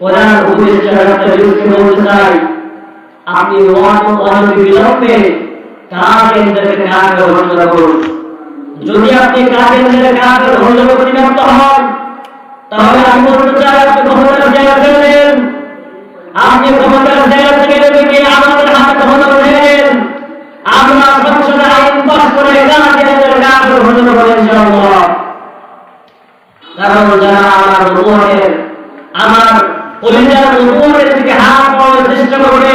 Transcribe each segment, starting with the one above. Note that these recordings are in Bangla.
কোরআন উপদেষ্টা ডক্টর ইউসুফ বলতে চাই, আপনি বিলম্বে কাফেরদেরকে কাফের ঘোষণা করুন। যদি আপনি কাফেরদেরকে কাফের ঘোষণা করতে ব্যর্থ হন, তাহলে আমি বলতে চাই আপনি ক্ষমতার জায়গা ফেললেন, আপনি ক্ষমতার জায়গা থেকে নেমে গিয়ে আমাদের হাতে ক্ষমতা উঠেন, আমরা সংসদে আইন পাস করে কাফেরদের কাফের ঘোষণা করে ইনশাআল্লাহ। কারণ যারা আমার কলিজার নবুয়তের দিকে হাত বাড়ানোর চেষ্টা করবে,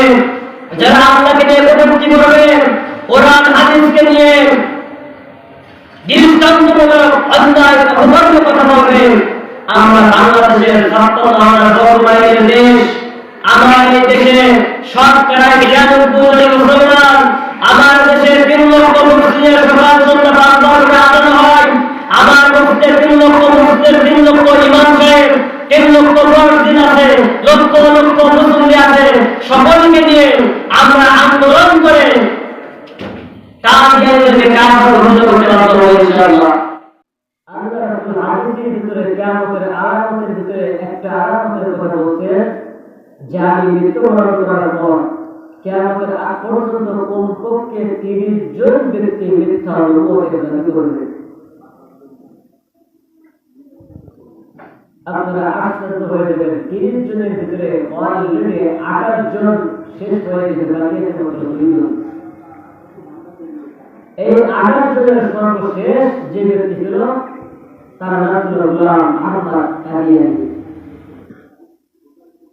যারা আল্লাহকে নিয়ে কটূক্তি করবে, কোরআন হাদিসকে নিয়ে দৃষ্টান্তমূলক অন্যায় অপবাদ্য কথা বলবে, আমরা বাংলাদেশের সপ্তম দেশ, আমার এই দেশে শতকরা ৯৯ মুসলমান, আমার দেশের ৩ লক্ষ মুসলিমের সবার জন্য আদান হয়, আমার মসজিদের ৩ লক্ষ মুসলিমের ৩ লক্ষ ইমাম সাহেব, ৩ লক্ষ মুয়াজ্জিন আছে, লক্ষ লক্ষ মুসল্লি আছে, সকলকে নিয়ে আমরা আন্দোলন করে কাফেরদেরকে কাফের ঘোষণা করতে বাধ্য হব ইনশাআল্লাহ। আল্লাহ রাসূল হাদিসের ভিতরে কিয়ামতের আলামতের ভিতরে একটা আলামতের কথা বলছেন যে আমি মৃত্যুবরণ করার পর কিয়ামতের আগ পর্যন্ত কমপক্ষে ৩০ জন ব্যক্তি মিথ্যা নবুয়তের দাবি করবে। আপনারা আশ্চর্য হয়ে যাবেন, ৩০ জনের ভিতরে অলরেডি ২৮ জন শেষ হয়ে গেছে, বাকি আছে মাত্র ২ জন। এই ২৮ জনের সর্বশেষ যে ব্যক্তি ছিল তার নাম ছিল গোলাম আহমদ কাদিয়ানী।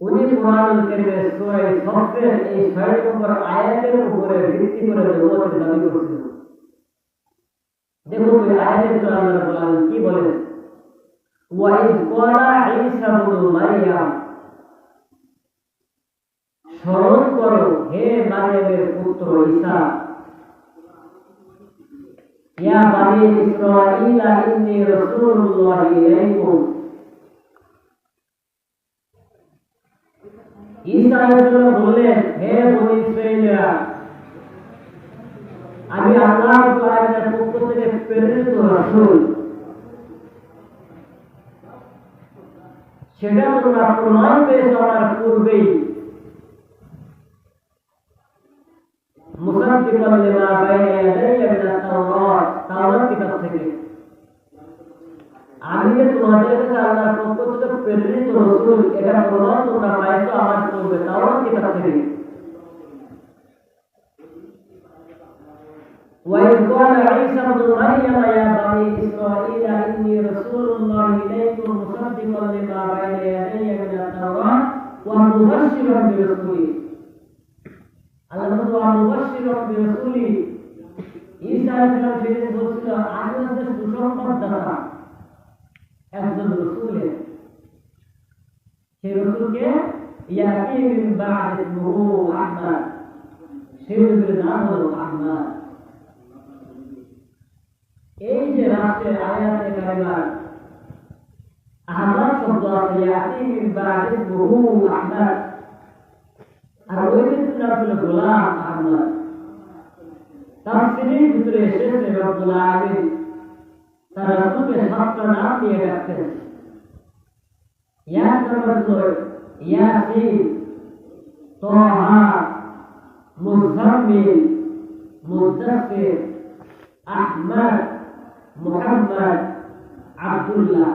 উনি কোরআনুল কারীমের সূরা সফের এই ৬ নম্বর আয়াতের উপরে ভিত্তি করে নবুয়তের দাবি করেছিলেন। দেখুন এই আয়াতের ভিতরে আল্লাহ রাব্বুল আলামিন কি বলেন, ওয়াইদ ক্বালা ঈসা ইবনে মারইয়াম, স্মরণ করো হে মারইয়ামের পুত্র ঈসা, ইয়া বানি ইসরাঈলা ইন্নী রাসূলুল্লাহ ইলাইকুম। ঈসা আলাইহিস সালাম বললেন, হে বনি ইসরাঈলা, আমি আল্লাহ তাআলার পক্ষ থেকে প্রেরিত রাসূল। সেটা তোমরা প্রমাণ পেয়েছো আমার পূর্বেই। মুসাদ্দিকান লিমা বাইনা ইয়াদাইয়া মিনাত তাওরাত, তাওরাত কিতাব থেকে আমি যে তোমাদের কাছে আল্লাহর পক্ষ থেকে প্রেরিত রাসূল, এটা প্রমাণ তোমরা পাইছো আমার পূর্বে তাওরাত কিতাব থেকে। وإذ قال عيسى ابن مريم يا بني إسرائيل إني رسول الله إليكم مصدقا لما بين يدي من التوراة ومبشرا برسول। আল্লাহ মুবাশশিরান বিরাসূল, ঈসা আলাইহিস সালাম ফিরে বলছিল আমি হচ্ছে সুসংবাদদাতা একজন রাসূলের। সেই রাসূলকে ইয়াতি মিন বা'দ ইসমুহু আহমদ, সেই রাসূলের নাম হলো আহমদ। এই যে রাষ্ট্রের আয়াতে কারিমা আহমদ শব্দ আছে, ইয়াতি মিন বা'দ ইসমুহু আহমদ, আর ওই ব্যক্তির নাম ছিল গোলাম আহমদ। তাফসীরের ভিতরে এসেছে রব্বুল আলামিন তার রাসূলকে ৭টা নাম দিয়ে ডাকতেন। এক নম্বর হলো ইয়াসিন, তাহা, মুজাম্মিল, মুদাসসির, আহমদ, মুহাম্মদ, আব্দুল্লাহ।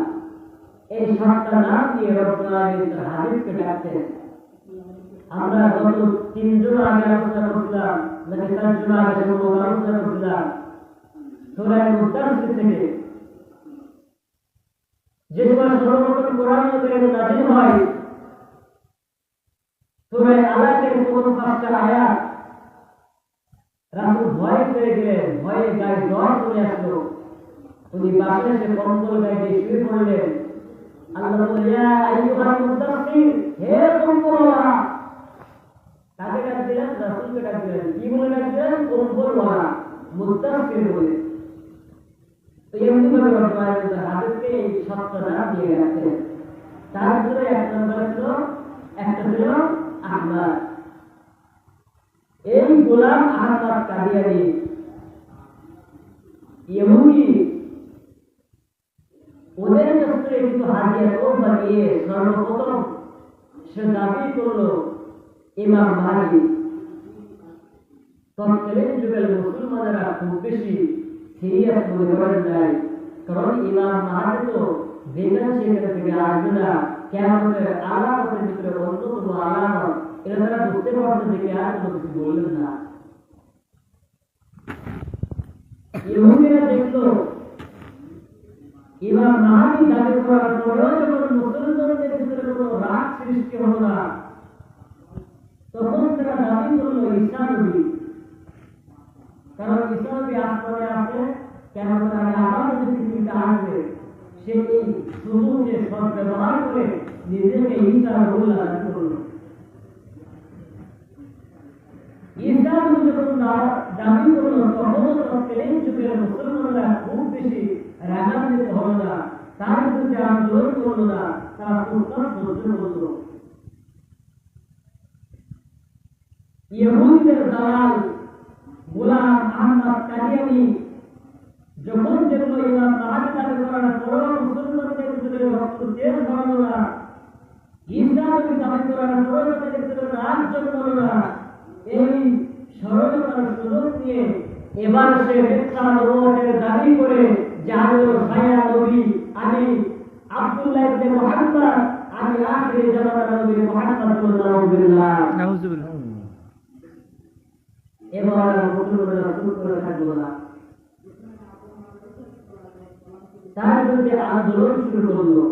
এই ৭টা নাম দিয়ে রব্বুল আলামিন তার হাবিবকে ডাকতেন। আমরা গত ৩ জন আগে আলোচনা করছিলাম, নাকি ৪ জন আগে আলোচনা করছিলাম সূরা মুদাসসির থেকে, যে সময় সর্বপ্রথম কোরআন নাযিল হয় সূরা আলাকের প্রথম ৫টা আয়াত, রাসূল ভয় পেয়ে গেলেন, ভয়ে গায়ে জ্বর চলে আসলো, উনি বাসে এসে কম্বল গায়ে দিয়ে শুয়ে পড়লেন। আল্লাহ বললেন, ইয়া আইয়ুহাল মুদাসসির, হে কম্বলওয়ালা। কাকে ডাক দিলেন? রাসূলকে ডাক দিলেন। কি বলে ডাক দিলেন? কম্বলওয়ালা, মুদাসসির বলে। তো এমনি ভাবে রব্বুল হাদিসকে এই ৭টা নাম দিয়ে রাখতেন। তার ভিতরে এক নম্বর ছিল, একটা ছিল আহমদ। এই গোলাম আহমদ কাদিয়ানী ইহুদি, ওদের কাছে কিন্তু হাদিয়া তওবা নিয়ে সর্বপ্রথম সে দাবি করলো ইমাম মাহাদি। তৎকালীন যুগের মুসলমানেরা খুব বেশি সিরিয়াস মনে করেন নাই, কারণ ইমাম মাহাদি তো যেখানে সেখানে থেকে আসবে না, কিয়ামতের আলামতের ভিতরে অন্যতম আলামত, এটা তারা বুঝতে পারছে যে কে আর কোনো কিছু বললেন না। ইহুদিরা দেখলো ইমাম মাহাদি দাবি করার পরেও যখন মুসলমানদের ভিতরে কোনো রাগ সৃষ্টি হলো না, তখন তারা দাবি করলো ঈসা নবী। কারণ ঈসা নবী আসমানে আছে, কেমন আবার যদি পৃথিবীতে আসবে, সে এই সুযোগে সদ্ব্যবহার করে নিজেকে ঈসা রুহুল্লাহ দাবি করলো। ঈসা নবী যখন দাবি করলো, তখনও তৎকালীন যুগের মুসলমানরা খুব বেশি রাগান্বিত হলো না, তার বিরুদ্ধে আন্দোলন করলো না, তারা চুপচাপ সহ্য করলো। ইহুদিদের দালাল গোলাম আহমদ কাদিয়ানী যখন দেখলো ইমাম মাহাদি দাবি করার পরেও মুসলমানদের ভিতরে রক্ত তেজ ধরল না, ঈসা নবী দাবি করার পরেও তাদের ভিতরে রাগ জন্মালো না, এই সরলতার সুযোগ নিয়ে এবার সে মিথ্যা নবুয়তের দাবি করে যে আমি ভাইয়া নবী, আমি আব্দুল্লাহ ইবনে মুহাম্মদ, আমি আখির জামানার নবী মুহাম্মদ সাল্লাল্লাহু আলাইহি ওয়াসাল্লাম। নাউযুবিল্লাহ। এবার মুসলমানরা চুপ করে থাকলো না, তার বিরুদ্ধে আন্দোলন শুরু করলো।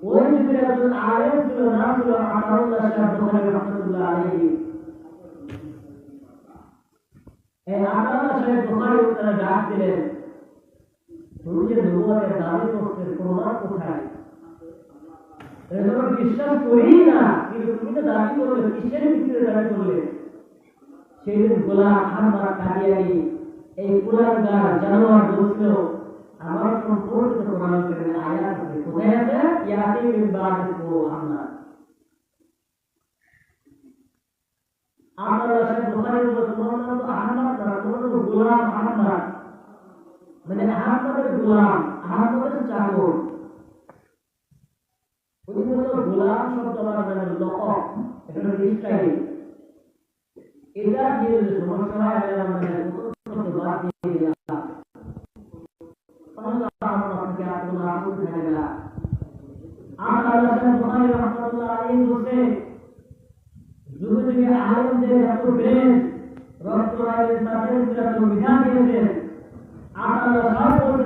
ওই যুগের একজন আলেম ছিল, নাম ছিল আতাউল্লাহ শাহ বুখারী রাহমাতুল্লাহ আলাইহি। এই আতাউল্লাহ শাহ বুখারী তারা ডাক দিলেন, তুমি যে নবুয়তের দাবি করতে প্রমাণ কোথায়? এটা বিশ্বাস করি না, কিন্তু তুমি তো দাবি করলে, কিসের ভিত্তিতে দাবি করলে? সেদিন গোলাম আহমদ কাদিয়ানী এই কুলাঙ্গার জানোয়ার বলছিল, আমার সম্পর্কিত কোরআনের আয়াত আছে, কোথায় আছে? ইয়াতি মিন বাদি মুহাম্মদ। আতাউল্লাহ শাহ বুখারী তোমার নাম তো আহমদ না, তোমার তো গোলাম আহমদ, মানে আহমদের গোলাম, আহমদের চাকর। উনি বলল গোলাম শব্দ মানে লকব, এটা হলো স্টাইল, এটা দিয়ে সমস্যা হয়, মানে শব্দ বাদ দিয়ে দিলাম, তাহলে আপনাকে আর কোনো আপত্তি থাকে না। আতাউল্লাহ শাহ বুখারী রাহমাতুল্লাহ আলাইহি বলতে যুগে যুগে আলেমদের এত বেশ রক্তরায়ের তাদের এত বিধান দিয়েছেন। আতাউল্লাহ শাহ বলতে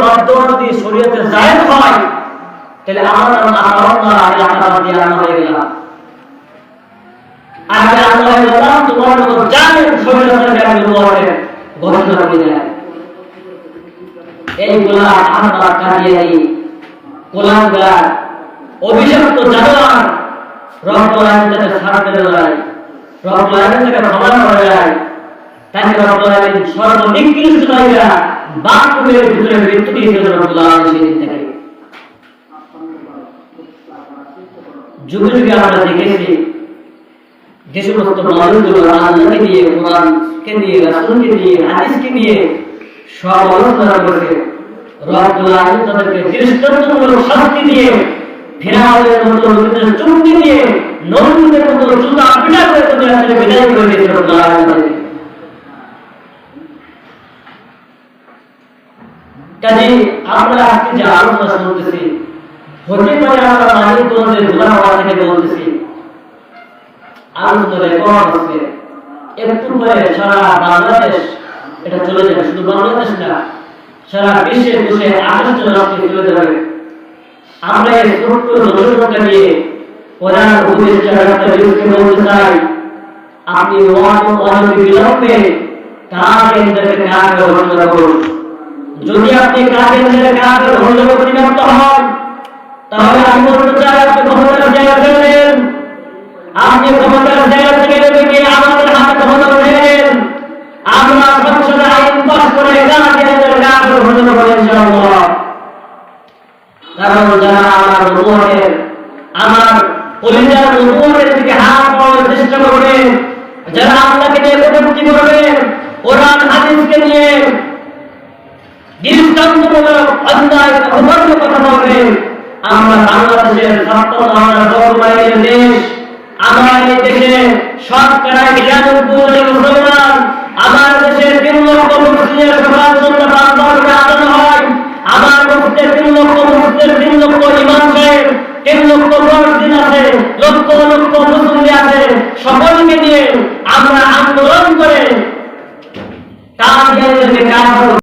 শব্দ যদি শরীয়তে জায়েজ হয়, তাহলে আমার নাম আতাউল্লাহ আল্লাহ দিয়ে আনা হয়ে গেলাম। আর আল্লাহ বললাম তোমার মতো জানেন শরীয়তের ব্যাপারে নবুয়তের ঘোষণা করে দেয়। এই গোলাম আহমদ কাদিয়ানী কুলাঙ্গার অভিশপ্ত জানোয়ার, রব্বুল আলামিন তাকে ছাড়তে দেয়, রব্বুল আলামিন তাকে ক্ষমা করে দেয়, তাকে রব্বুল আলামিন সর্বনিকৃষ্ট জায়গা বাথরুমের ভিতরে মৃত্যু দিয়েছেন রব্বুল আলামিন সেদিন থেকে। যুগে যুগে আমরা দেখেছি যে সমস্ত মানুষগুলো আল্লাহকে নিয়ে, কোরআনকে নিয়ে, রাসূলকে নিয়ে, হাদিসকে নিয়ে সব আলোচনা করেছে, রব্বুল আলামিন তাদেরকে দৃষ্টান্তমূলক শাস্তি দিয়ে, ফিরআউনের মতো লোকদের চুক্তি দিয়ে, নমরুদের মতো জুতা পিটা করে দুনিয়া থেকে বিদায় করে দিয়েছে রব্বুল আলামিন। কাজে আমরা আজকে যে আলোচনা শুনতেছি, হতে পারে আমরা মানিকগঞ্জের গোলাপাড়া থেকে বলতেছি, আলোচনা রেকর্ড হচ্ছে, একটু পরে সারা বাংলাদেশ এটা চলে যাবে, শুধু বাংলাদেশ না, সারা বিশ্বে বসে 28 রাষ্ট্রে চলে যাবে। আমরা এই ছোট্ট জনসংখ্যা নিয়ে কোরআন হাদিস জানাতে বলতে চাই, আপনি বিলম্বে কাফেরদেরকে কাফের ঘোষণা করুন। যদি আপনি কাফেরদের কাফের ঘোষণা করতে ব্যর্থ হন, তাহলে আমি বলতে চাই আপনি ক্ষমতার জায়গা ফেলেন, আপনি ক্ষমতার জায়গা থেকে নেমে আমাদের হাতে ক্ষমতা নেন, আমরা সংসদে আইন পাস করে কাফেরদের কাফের ঘোষণা করব ইনশাআল্লাহ। কারণ যারা আমার নবুয়তের, আমার কলিজার নবুয়তের দিকে হাত পাওয়ার চেষ্টা করবে, যারা আল্লাহকে নিয়ে কটূক্তি করবে, কোরআন হাদিসকে নিয়ে দৃষ্টান্তমূলক অন্যায় অধর্ম কথা বলবে, আমরা বাংলাদেশের ৭৭ দেশ। আমার এই দেশে শতকরা ৯২ মুসলমান। আমার দেশে ৩ লক্ষ মুসলিমের সবার জন্য ৫ বছরে আদান হয়। আমার মসজিদে ৩ লক্ষ মুসলিম, ৩ লক্ষ ইমাম সাহেব, ৩ লক্ষ মুয়াজ্জিন আছে, লক্ষ লক্ষ মুসল্লি আছে। সকলকে নিয়ে আমরা আন্দোলন করে কাদিয়ানীদেরকে কাজ